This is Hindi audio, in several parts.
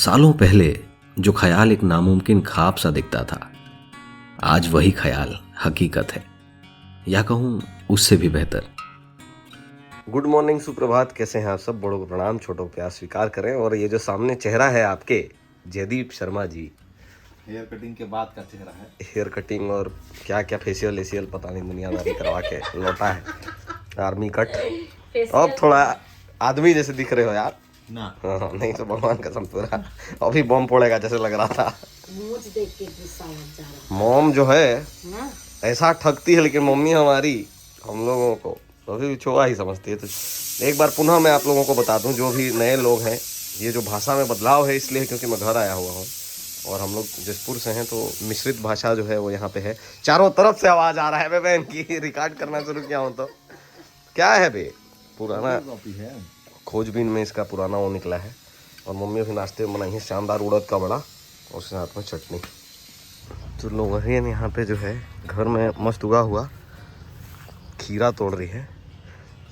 सालों पहले जो ख्याल एक नामुमकिन ख्वाब सा दिखता था, आज वही ख्याल हकीकत है, या कहूँ उससे भी बेहतर। गुड मॉर्निंग, सुप्रभात। कैसे हैं आप सब? बड़ों को प्रणाम, छोटों को प्यार स्वीकार करें। और ये जो सामने चेहरा है आपके, जयदीप शर्मा जी, हेयर कटिंग के बाद का चेहरा है। हेयर कटिंग और क्या क्या फेशियल एशियल पता नहीं दुनियादारी करवा के लौटा है, आर्मी कट। अब थोड़ा आदमी जैसे दिख रहे हो यार। ना हाँ, नहीं तो भगवान कसम पूरा अभी बम फोड़ेगा जैसे लग रहा था। देख के गुस्सा लग जा रहा मॉम जो है है। ऐसा ठगती है, लेकिन मम्मी हमारी हम लोगों को अभी छोआ ही समझती है। तो एक बार पुनः मैं आप लोगों को बता दूं, जो भी नए लोग हैं, ये जो भाषा में बदलाव है इसलिए क्योंकि मैं घर आया हुआ हूँ और हम लोग जसपुर से हैं, तो मिश्रित भाषा जो है वो यहाँ पे है। चारों तरफ से आवाज़ आ रहा है। मैं बहन की रिकॉर्ड करना शुरू किया हूँ तो क्या है बे, पुराना कॉपी है। खोजबीन में इसका पुराना वो निकला है। और मम्मी अभी नाश्ते में बनाई है शानदार उड़द का बड़ा और साथ में चटनी। तो लोग यहाँ पे जो है घर में मस्त उगा हुआ खीरा तोड़ रही है।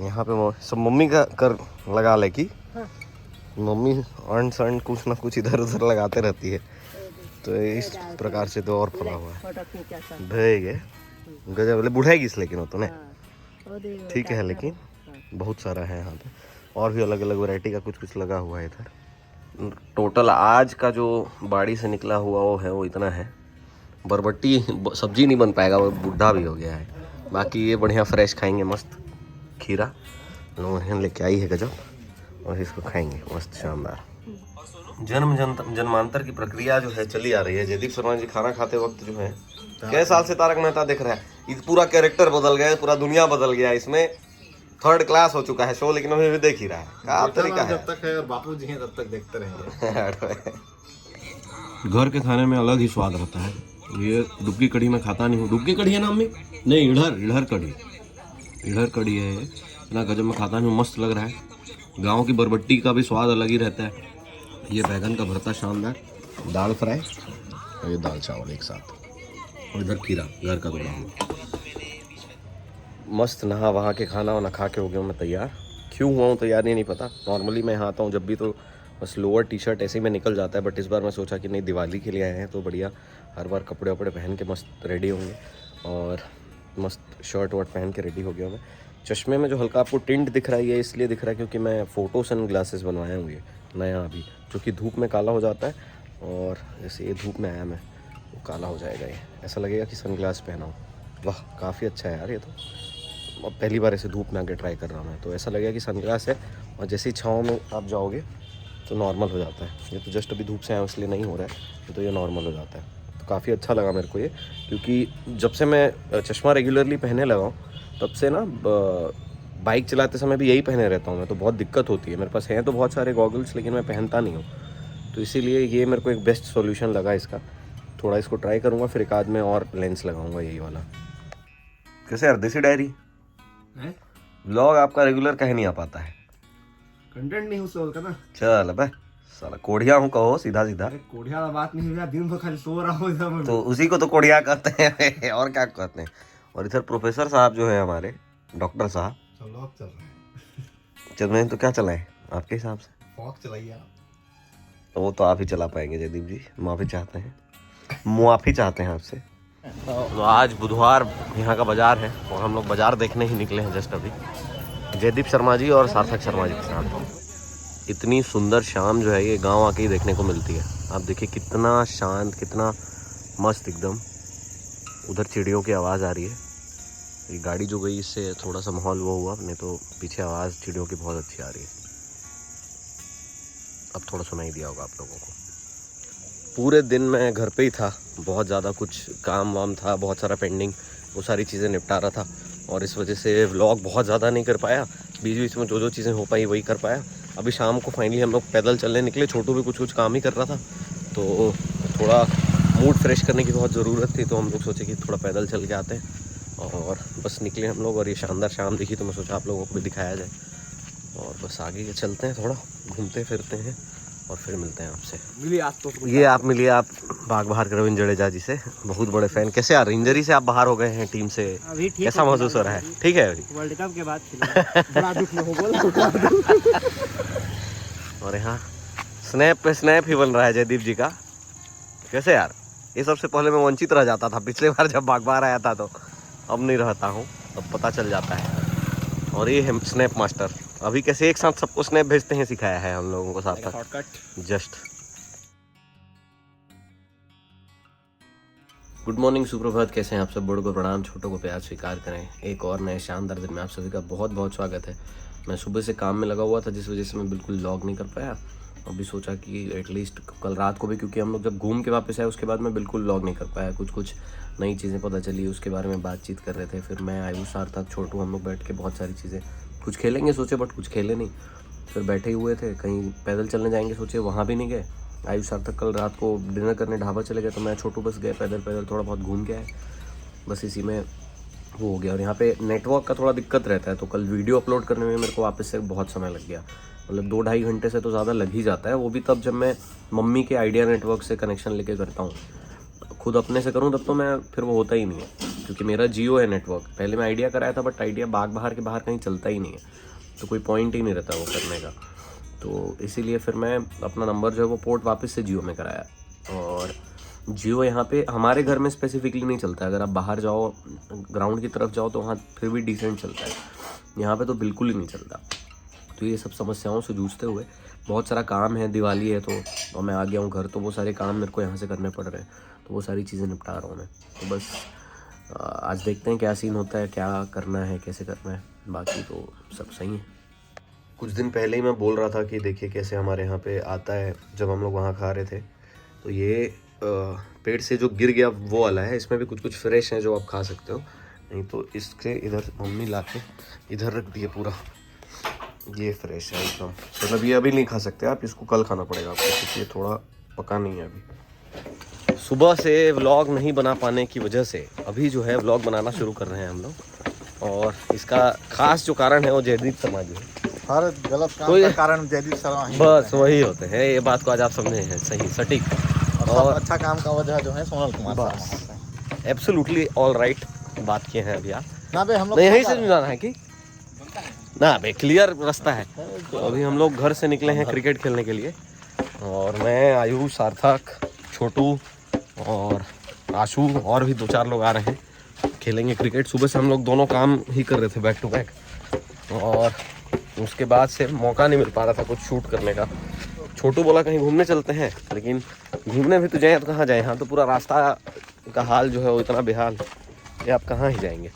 यहाँ पे सब मम्मी का कर लगा ले कि मम्मी अंड संड कुछ ना कुछ इधर उधर लगाते रहती है, तो इस प्रकार से तो और फला हुआ है। भेगे गजब ले बुढ़ाएगी इस, लेकिन वो तो नहीं ठीक है, लेकिन बहुत सारा है यहाँ पे और भी अलग अलग वैरायटी का कुछ कुछ लगा हुआ है इधर। टोटल आज का जो बाड़ी से निकला हुआ वो है वो इतना है। बरबट्टी सब्जी नहीं बन पाएगा, वो बुढ़ा भी हो गया है। बाकी ये बढ़िया फ्रेश खाएंगे मस्त खीरा। लोग लेके आई है गजब, और इसको खाएंगे मस्त शानदार। जन्मांतर की प्रक्रिया जो है चली आ रही है। जयदीप शर्मा जी खाना खाते वक्त जो है कई साल से तारक मेहता देख रहा है। इस पूरा कैरेक्टर बदल गया, पूरा दुनिया बदल गया। इसमें थर्ड क्लास हो चुका है शो, लेकिन अभी भी देख ही रहा है। क्या तरीका है, जब तक है और बापू जी हैं तब तक देखते रहेंगे। घर के खाने में अलग ही स्वाद रहता है। ये डुबकी कढ़ी में खाता नहीं हूँ। डुबकी कढ़ी है ना मम्मी? नहीं, इधर कढ़ी है। इतना गजब में खाता नहीं हूँ, मस्त लग रहा है। गांव की बरबट्टी का भी स्वाद अलग ही रहता है। ये बैगन का भरता शानदार, दाल फ्राई और ये दाल चावल एक साथ, और इधर खीरा घर का तोड़ा हुआ। मस्त नहा वहा के खाना वाना खा के हो गया मैं तैयार। क्यों हुआ हूँ तैयार नहीं पता। नॉर्मली मैं यहाँ आता हूँ जब भी तो बस लोअर टी शर्ट ऐसे ही में निकल जाता है, बट इस बार मैं सोचा कि नहीं, दिवाली के लिए आए हैं तो बढ़िया हर बार कपड़े वपड़े पहन के मस्त रेडी होंगे। और मस्त शर्ट वर्ट पहन के रेडी हो गया मैं। चश्मे में जो हल्का आपको टिंट दिख रहा है ये इसलिए दिख रहा है क्योंकि मैं फ़ोटो सन ग्लासेस बनवाया हूँ, ये नया अभी, जो कि धूप में काला हो जाता है। और जैसे ये धूप में आया मैं तो काला हो जाएगा, ये ऐसा लगेगा कि सन ग्लास पहना हूँ। वाह, काफ़ी अच्छा है यार ये तो। अब पहली बार ऐसे धूप में आके ट्राई कर रहा हूँ मैं, तो ऐसा लगेगा कि सनग्लास है। और जैसे ही छाँव में आप जाओगे तो नॉर्मल हो जाता है। ये तो जस्ट अभी धूप से आया इसलिए नहीं हो रहा है, तो ये नॉर्मल हो जाता है। तो काफ़ी अच्छा लगा मेरे को ये, क्योंकि जब से मैं चश्मा रेगुलरली पहनने लगा हूँ तब से ना बाइक चलाते समय भी यही पहने रहता हूँ मैं, तो बहुत दिक्कत होती है। मेरे पास हैं तो बहुत सारे गॉगल्स, लेकिन मैं पहनता नहीं हूँ, तो इसीलिए ये मेरे को एक बेस्ट सॉल्यूशन लगा इसका। थोड़ा इसको ट्राई करूँगा, फिर एक आध में और लेंस लगाऊंगा यही वाला। कैसे यार देसी डायरी व्लॉग आपका रेगुलर कहीं नहीं आ पाता है? कंटेंट नहीं उस का ना। चल अबे साला कोढ़िया हूँ कहो सीधा सीधा। कोढ़िया वाला बात नहीं हुआ, दिन भर खाली सो रहा हूँ इधर। तो उसी को तो कोढ़िया कहते हैं और क्या कहते हैं। और इधर प्रोफेसर साहब जो है हमारे, डॉक्टर साहब लोग चल रहे हैं। चल रहे हैं तो क्या चलाएं आपके हिसाब से? फॉक चलाइए आप। तो वो तो आप ही चला पाएंगे जयदीप जी, माफ़ी चाहते हैं आपसे। तो आज बुधवार यहाँ का बाज़ार है और हम लोग बाज़ार देखने ही निकले हैं जस्ट अभी, जयदीप शर्मा जी और सार्थक शर्मा जी के साथ। इतनी सुंदर शाम जो है ये गांव आके ही देखने को मिलती है। आप देखिए कितना शांत, कितना मस्त एकदम। उधर चिड़ियों की आवाज़ आ रही है। ये गाड़ी जो गई इससे थोड़ा सा माहौल वो हुआ, नहीं तो पीछे आवाज़ चिड़ियों की बहुत अच्छी आ रही है। अब थोड़ा सुनाई दिया होगा आप लोगों को। पूरे दिन मैं घर पे ही था, बहुत ज़्यादा कुछ काम वाम था, बहुत सारा पेंडिंग, वो सारी चीज़ें निपटा रहा था और इस वजह से व्लॉग बहुत ज़्यादा नहीं कर पाया। बीच बीच में जो चीज़ें हो पाई वही कर पाया। अभी शाम को फाइनली हम लोग पैदल चलने निकले। छोटू भी कुछ काम ही कर रहा था, तो थोड़ा मूड फ्रेश करने की बहुत ज़रूरत थी, तो हम लोग सोचे कि थोड़ा पैदल चल के आते हैं। और बस निकले हम लोग और ये शानदार शाम दिखी तो मैं सोचा आप लोगों को भी दिखाया जाए। और बस आगे चलते हैं, थोड़ा घूमते फिरते हैं और फिर मिलते हैं आपसे। मिलिए आज तो ये आप मिलिए आप बाग बहार के रविंद्र जडेजा जी से, बहुत बड़े फैन। कैसे यार, इंजरी से आप बाहर हो गए हैं टीम से, अभी ठीक कैसा महसूस हो रहा है? ठीक है अभी वर्ल्ड कप के बाद बड़ा दुख में हो बोल। और यहाँ स्नैप पे स्नैप ही बन रहा है जयदीप जी का। कैसे यार, ये सबसे पहले मैं वंचित रह जाता था पिछले बार जब बागबार आया था, तो अब नहीं रहता हूँ, अब पता चल जाता है। और ये है स्नैप मास्टर, अभी कैसे एक साथ सबको स्नैप भेजते हैं सिखाया है हम लोगों को साथ साथ। शॉर्टकट। जस्ट गुड मॉर्निंग, सुप्रभात। कैसे हैं आप सब? बड़ों को प्रणाम, छोटों को प्यार स्वीकार करें। एक और नए शानदार दिन में आप सभी का बहुत बहुत स्वागत है। मैं सुबह से काम में लगा हुआ था, जिस वजह से मैं बिल्कुल व्लॉग नहीं कर पाया। अभी सोचा कि एटलीस्ट कल रात को भी, क्योंकि हम लोग जब घूम के वापस आए उसके बाद मैं बिल्कुल व्लॉग नहीं कर पाया। कुछ नई चीज़ें पता चली, उसके बारे में बातचीत कर रहे थे। फिर मैं, आयुष, सार्थक, छोटू, हम लोग बैठ के बहुत सारी चीज़ें कुछ खेलेंगे सोचे, बट कुछ खेले नहीं। फिर बैठे ही हुए थे, कहीं पैदल चलने जाएंगे सोचे, वहाँ भी नहीं गए। आयुष सार्थक कल रात को डिनर करने ढाबा चले गए, तो मैं छोटू बस गए पैदल थोड़ा बहुत घूम के आए। बस इसी में वो हो गया। और यहाँ पे नेटवर्क का थोड़ा दिक्कत रहता है, तो कल वीडियो अपलोड करने में मेरे को वापस से बहुत समय लग गया। मतलब 2-2.5 घंटे से तो ज़्यादा लग ही जाता है, वो भी तब जब मैं मम्मी के आइडिया नेटवर्क से कनेक्शन लेके करता हूँ। खुद अपने से करूँ तब तो मैं, फिर वो होता ही नहीं है, क्योंकि मेरा जियो है नेटवर्क। पहले मैं आइडिया कराया था, बट आइडिया बाहर के बाहर कहीं चलता ही नहीं है, तो कोई पॉइंट ही नहीं रहता वो करने का। तो इसीलिए फिर मैं अपना नंबर जो है वो पोर्ट वापस से जियो में कराया। और जियो यहाँ पे हमारे घर में स्पेसिफिकली नहीं चलता है। अगर आप बाहर जाओ, ग्राउंड की तरफ जाओ, तो वहाँ फिर भी डिसेंट चलता है, यहाँ पे तो बिल्कुल ही नहीं चलता। तो ये सब समस्याओं से जूझते हुए, बहुत सारा काम है, दिवाली है तो, और मैं आ गया हूँ घर, तो वो सारे काम मेरे को यहाँ से करने पड़ रहे हैं, तो वो सारी चीज़ें निपटा रहा हूँ मैं। तो बस आज देखते हैं क्या सीन होता है, क्या करना है, कैसे करना है। बाकी तो सब सही है। कुछ दिन पहले ही मैं बोल रहा था कि देखिए कैसे हमारे यहाँ पे आता है। जब हम लोग वहाँ खा रहे थे, तो ये पेड़ से जो गिर गया वो वाला है। इसमें भी कुछ फ्रेश हैं जो आप खा सकते हो, नहीं तो इसके इधर मम्मी ला के इधर रख दिए पूरा। ये फ्रेश है एकदम, मतलब ये अभी नहीं खा सकते आप, इसको कल खाना पड़ेगा आपको, क्योंकि ये थोड़ा पका नहीं है अभी। सुबह से व्लॉग नहीं बना पाने की वजह से अभी जो है व्लॉग बनाना शुरू कर रहे हैं हम लोग। और इसका खास जो कारण है वो जयदीप शर्मा जी है। हर गलत काम का कारण जयदीप शर्मा ही बस वही होते हैं, ये बात को आज आप समझे हैं, सही सटीक। और अच्छा काम का वजह जो है Sonal Kumar Sharma. Absolutely all right बात किए हैं अभी आप। ना बे हम लोग नहीं, यहीं से जाना है कि ना बे, क्लियर रास्ता है। तो अभी हम लोग घर से निकले हैं क्रिकेट खेलने के लिए, और मैं, आयुष, सार्थक, छोटू और आशू और भी 2-4 लोग आ रहे हैं, खेलेंगे क्रिकेट। सुबह से हम लोग दोनों काम ही कर रहे थे बैक टू बैक, और उसके बाद से मौका नहीं मिल पा रहा था कुछ शूट करने का। छोटू बोला कहीं घूमने चलते हैं, लेकिन घूमने भी तो जाएँ तो कहाँ जाएँ, यहाँ तो पूरा रास्ता का हाल जो है वो इतना बेहाल, ये आप कहाँ ही जाएंगे।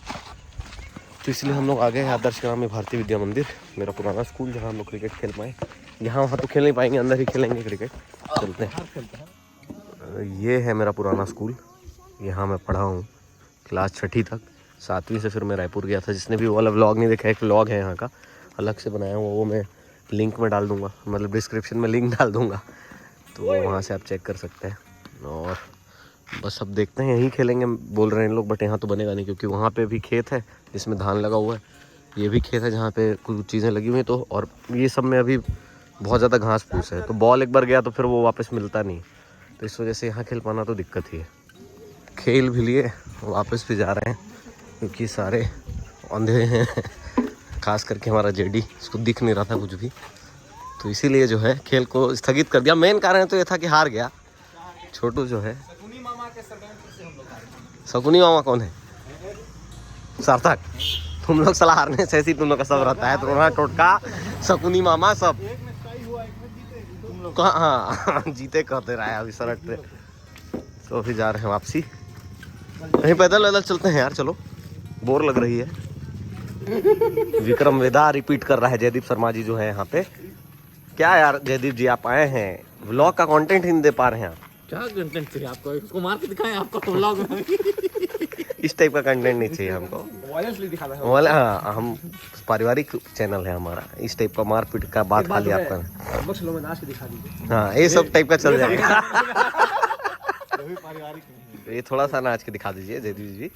तो इसलिए हम लोग आ गए आदर्श ग्राम में भारतीय विद्या मंदिर, मेरा पुराना स्कूल, जहाँ हम लोग क्रिकेट खेल पाएँ। यहाँ वहाँ तो खेल नहीं पाएंगे, अंदर ही खेलेंगे क्रिकेट। चलते हैं। ये है मेरा पुराना स्कूल, यहाँ मैं पढ़ा हूँ क्लास 6ठी तक। 7वीं से फिर मैं रायपुर गया था। जिसने भी वो वाला व्लॉग नहीं देखा, एक व्लॉग है यहाँ का अलग से बनाया हुआ, वो मैं लिंक में डाल दूँगा, मतलब डिस्क्रिप्शन में लिंक डाल दूँगा, तो वहाँ से आप चेक कर सकते हैं। और बस अब देखते हैं, यहीं खेलेंगे बोल रहे हैं लोग, बट यहाँ तो बनेगा नहीं, क्योंकि वहाँ पे भी खेत है जिसमें धान लगा हुआ है, ये भी खेत है जहाँ पे कुछ चीज़ें लगी हुई हैं, तो और ये सब में अभी बहुत ज़्यादा घास फूस है, तो बॉल एक बार गया तो फिर वो वापस मिलता नहीं, तो इस वजह से यहाँ खेल पाना तो दिक्कत ही है। खेल भी लिए, वापस भी जा रहे हैं, क्योंकि सारे अंधे हैं खास करके हमारा जेडी, इसको दिख नहीं रहा था कुछ भी, तो इसीलिए जो है खेल को स्थगित कर दिया। मेन कारण तो ये था कि हार गया छोटू जो है। शकुनी मामा कौन है? सार्थक, तुम लोग सलाह हारने से ऐसी तुम लोग का सब रहता है, तो टोटका शकुनी मामा सब हाँ जीते कहते रहा है अभी सड़क पे। तो अभी जा रहे हैं वापसी, कहीं पैदल चलते हैं यार, चलो, बोर लग रही है। विक्रम वेदा रिपीट कर रहा है जयदीप शर्मा जी जो है यहाँ पे। क्या यार जयदीप जी, आप आए हैं, व्लॉग का कंटेंट ही नहीं दे पा रहे हैं आप। क्या कंटेंट चाहिए आपको? उसको मार के दिखाएं आपको व्लॉग में। इस टाइप का कंटेंट नहीं चाहिए हमको, वाला हाँ, हम पारिवारिक चैनल है हमारा, इस टाइप का मारपीट का बात खाली आपका हाँ, ये सब टाइप का चल जाएगा। ये थोड़ा सा नाच के दिखा दीजिए जयदीप जी।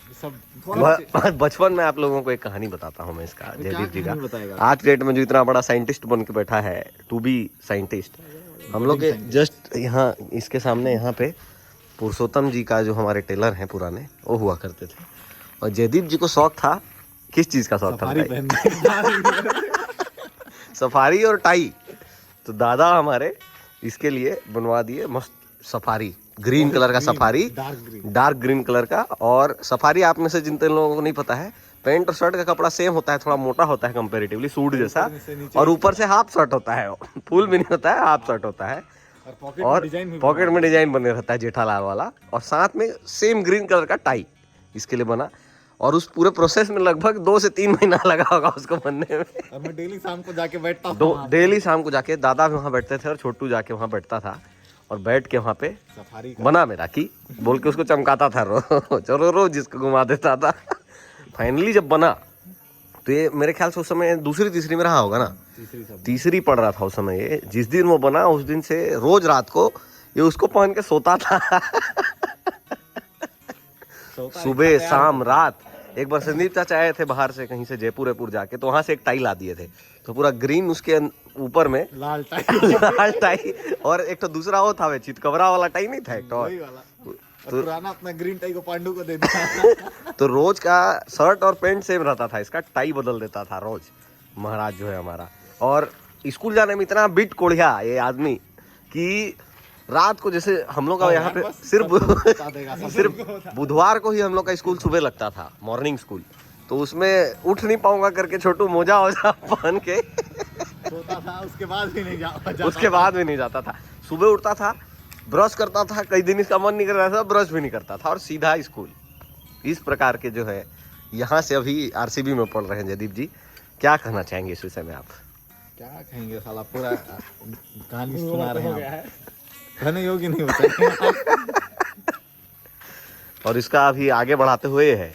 बचपन में आप लोगों को एक कहानी बताता हूँ मैं इसका, जयदीप जी का। आज डेट में जो इतना बड़ा साइंटिस्ट बन के बैठा है, टू बी साइंटिस्ट, हम लोग के जस्ट यहाँ इसके सामने यहाँ पे पुरुषोत्तम जी का जो हमारे टेलर हैं पुराने, वो हुआ करते थे। और जयदीप जी को शौक था, किस चीज़ का शौक था? सफारी और टाई। तो दादा हमारे इसके लिए बनवा दिए मस्त सफारी, ग्रीन कलर का सफारी, डार्क ग्रीन कलर का। और सफारी आप में से जिन लोगों को नहीं पता है, पैंट और शर्ट का कपड़ा सेम होता है, थोड़ा मोटा होता है कंपेरेटिवली सूट जैसा, और ऊपर से हाफ शर्ट होता है, फुल भी नहीं होता है, हाफ शर्ट होता है, और पॉकेट में डिजाइन बने रहता है जेठालाल वाला, और साथ में सेम ग्रीन कलर का टाई इसके लिए बना। और उस पूरे प्रोसेस में लगभग 2 से 3 महीना लगा होगा उसको बनने में। और मैं डेली शाम को जाके बैठता था, डेली शाम को जाके दादा भी वहाँ बैठते थे और छोटू जाके वहाँ बैठता था, और बैठ के वहाँ पे सफारी बना मेरा की बोल के उसको चमकाता था चलो रोज जिसको घुमा देता था। फाइनली जब बना तो ये मेरे ख्याल से उस समय दूसरी तीसरी में रहा होगा ना, तीसरी पढ़ रहा था उस समय। ये जिस दिन वो बना उस दिन से रोज रात को ये उसको पहन के सोता था सुबह शाम रात। एक बार संदीप चाचा आए थे बाहर से कहीं से जयपुर जाके, तो वहां से एक टाई ला दिए थे, तो पूरा ग्रीन उसके ऊपर में लाल टाई लाल टाई, और एक तो दूसरा वो था चितकबरा वाला टाई नहीं था एक तो, पुराना अपना ग्रीन टाई को पांडू को दे दिया। तो रोज का शर्ट और पैंट सेम रहता था, इसका टाई बदल देता था रोज महाराज जो है हमारा। और स्कूल जाने में इतना बिट कोढ़िया ये आदमी कि रात को जैसे हम लोग का यहाँ पे सिर्फ बुधवार को ही हम लोग का स्कूल सुबह लगता था, मॉर्निंग स्कूल, तो उसमें उठ नहीं पाऊंगा करके छोटू मोजा वोजा पहन के सोता था, उसके बाद भी नहीं जाता था। सुबह उठता था, ब्रश करता था, कई दिन इसका मन नहीं कर रहा था, ब्रश भी नहीं करता था, और सीधा स्कूल। इस प्रकार के जो है यहाँ से अभी आरसीबी में पढ़ रहे हैं जयदीप जी, क्या कहना चाहेंगे इस विषय में आप? क्या कहेंगे, साला पूरा कहानी सुना रहे हैं, कहने योग्य नहीं होता। और इसका अभी आगे बढ़ाते हुए है,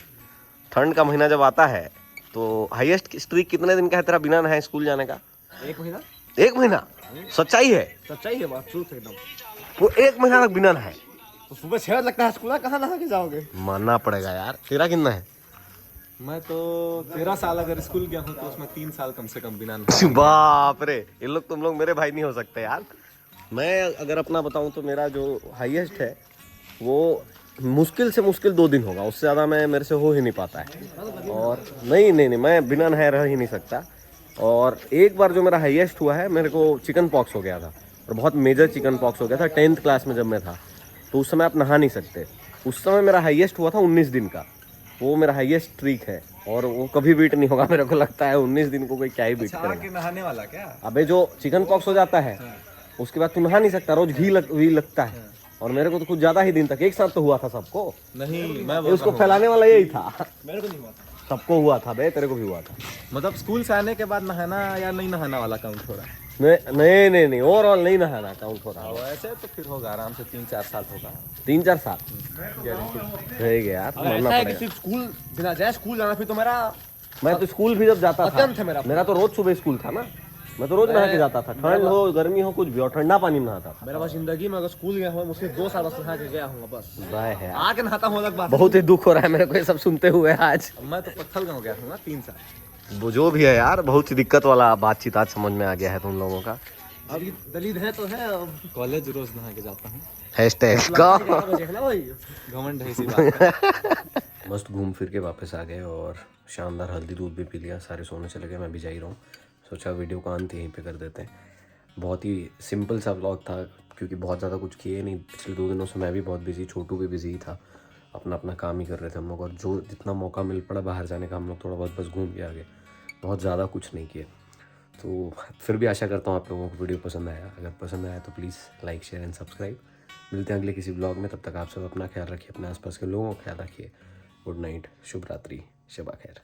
ठंड का महीना जब आता है तो हाईएस्ट स्ट्रीक कितने दिन का है तेरा बिना नहाए स्कूल जाने का? 1 महीना। 1 महीना? सच्चाई है? सच्चाई है बात, ट्रूथ एकदम। वो 1 महीना तक बिना नहाए? तो सुबह 6 लगता है स्कूल, कहाँ नहा के जाओगे? मानना पड़ेगा यार। तेरा कितना है? मैं तो 13 साल अगर स्कूल गया हूँ तो उसमें 3 साल कम से कम बिना बाप रे, ये लोग तुम लोग मेरे भाई नहीं हो सकते यार। मैं अगर अपना बताऊं तो मेरा जो हाईएस्ट है वो मुश्किल से मुश्किल 2 दिन होगा, उससे ज़्यादा मैं मेरे से हो ही नहीं पाता है। और नहीं मैं बिना नहाए रह ही नहीं सकता। और एक बार जो मेरा हाईएस्ट हुआ है, मेरे को चिकन पॉक्स हो गया था, और बहुत मेजर चिकन पॉक्स हो गया था 10th क्लास में जब मैं था, तो उस समय आप नहा नहीं सकते। उस समय मेरा हाईएस्ट हुआ था 19 दिन का, वो मेरा हाईएस्ट स्ट्रीक है, और वो कभी बीट नहीं होगा मेरे को लगता है। 19 दिन को कोई क्या ही बीट करेगा। नहाने वाला क्या? अबे जो चिकन पॉक्स हो जाता है उसके बाद तू नहा नहीं सकता, रोज घी लगता है, और मेरे को तो कुछ ज्यादा ही दिन तक, एक साथ तो हुआ था सबको। नहीं, मैं उसको फैलाने वाला यही था। मेरे को नहीं हुआ था। सबको हुआ था बे, तेरे को भी हुआ था। मतलब स्कूल से आने के बाद नहाना या नहीं नहाना वाला काउंट हो रहा है? नहीं ओवरऑल नहीं नहाना काउंट हो रहा है। वैसे तो फिर होगा आराम से 3-4 साल होगा। 3-4 साल रहेगा यार, मानना पड़ेगा। सिर्फ स्कूल बिना जाए स्कूल जाना, फिर तो मेरा, मैं तो स्कूल भी जब जाता था मेरा तो रोज सुबह स्कूल था ना, मैं तो रोज नहा के जाता था, ठंड हो गर्मी हो कुछ भी, और ठंडा पानी में नहाता था। मेरा बस जिंदगी में अगर स्कूल गया हूँ मुझे 2 साल बस नहा के गया हूँ बस। है आके नहाता हूँ अलग बात। बहुत ही दुख हो रहा है मेरे को ये सब सुनते हुए आज। मैं तो पत्थल गाँव गया हूँ ना 3 साल। वो जो भी है यार, बहुत ही दिक्कत वाला बातचीत आज समझ में आ गया है तुम लोगों का। अब दलील है तो है, कॉलेज रोज नहा के जाता हूँ। हैशटैग का घमंड है इसी बात। मस्त घूम फिर के वापस आ गए और शानदार हल्दी दूध भी पी लिया, सारे सोने चले गए, मैं भी जा ही रहा हूँ। सोचा वीडियो का अंत यहीं पे कर देते हैं। बहुत ही सिंपल सा व्लॉग था क्योंकि बहुत ज़्यादा कुछ किए नहीं। पिछले 2 दिनों से मैं भी बहुत बिजी, छोटू भी बिजी ही था, अपना काम ही कर रहे थे हम लोग, और जो जितना मौका मिल पड़ा बाहर जाने का हम लोग थोड़ा बहुत बस घूम के आ गए, बहुत ज़्यादा कुछ नहीं किए। तो फिर भी आशा करता हूँ आप लोगों को वीडियो पसंद आया। अगर पसंद आया तो please like share and subscribe. मिलते हैं अगले किसी ब्लॉग में, तब तक आप सब अपना ख्याल रखिए, अपने आसपास के लोगों का ख्याल रखिए। गुड नाइट, शुभ रात्रि, शबा खैर।